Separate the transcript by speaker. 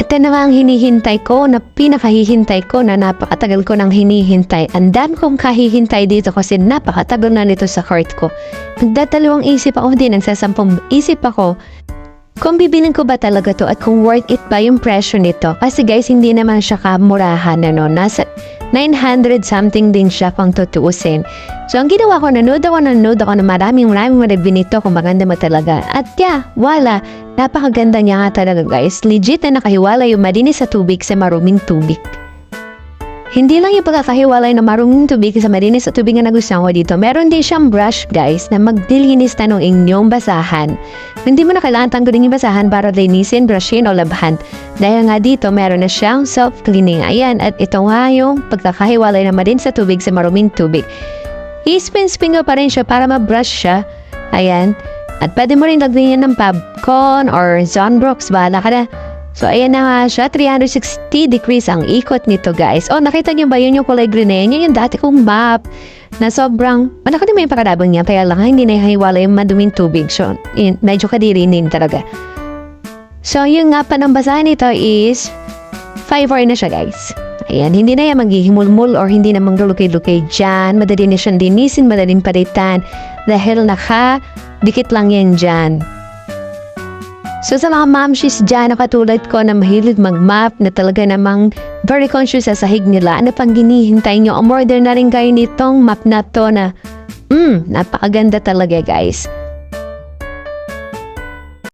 Speaker 1: Ito naman ang hinihintay ko na pinakahihintay ko na napakatagal ko nang hinihintay. Ang dami kong kahihintay dito kasi napakatagal na nito sa cart ko. Nagdadalawang isip ako din, nagsasampung isip ako kung bibilin ko ba talaga to at kung worth it ba yung presyo nito. Kasi guys, hindi naman siya kamurahan, ano. Nasa 900 something din siya pang tutuusin. So, ang ginawa ko, nanood ako na maraming review nito kung maganda mo talaga. At yeah, wala. Napakaganda niya nga talaga guys. Legit na nakahiwala yung malinis sa tubig sa maruming tubig. Hindi lang yung pagkakahiwalay na maruming tubig sa malinis sa tubig na nagustuhan ko dito. Meron din siyang brush guys na magdilinis na ng inyong basahan. Hindi mo na kailangan tanggalin yung basahan para linisin, brushin o labhan. Dahil nga dito meron na siyang self-cleaning. Ayan, at ito nga yung pagkakahiwalay na malinis sa tubig sa maruming tubig. I-spin-spin pa rin siya para ma-brush siya. Ayan. At pwede mo rin lagyan yan ng Pabcon or Zonbrox. Bahala ka na. So, ayan na nga siya. 360 degrees ang ikot nito, guys. Oh, nakita niyo ba yun yung kulay green na yun? Yung dati kong map na sobrang... Malaki naman yung pakarabang niya. Kaya lang, hindi na hiwala yung maduming tubig. So, yun, medyo kadirinin talaga. So, yung nga pa ng basahan nito is 5-4 na siya, guys. Ayan, hindi na yan maghihimulmul or hindi na manglulukay-lukay dyan. Madali na siyang linisin, madaling palitan. Dahil dikit lang yan dyan. So sa mga mamshis dyan na katulad ko na mahilig mag-map na talaga namang very conscious sa sahig nila, ano pang ginihintay nyo? Umorder na rin kayo nitong map na to na napakaganda talaga guys.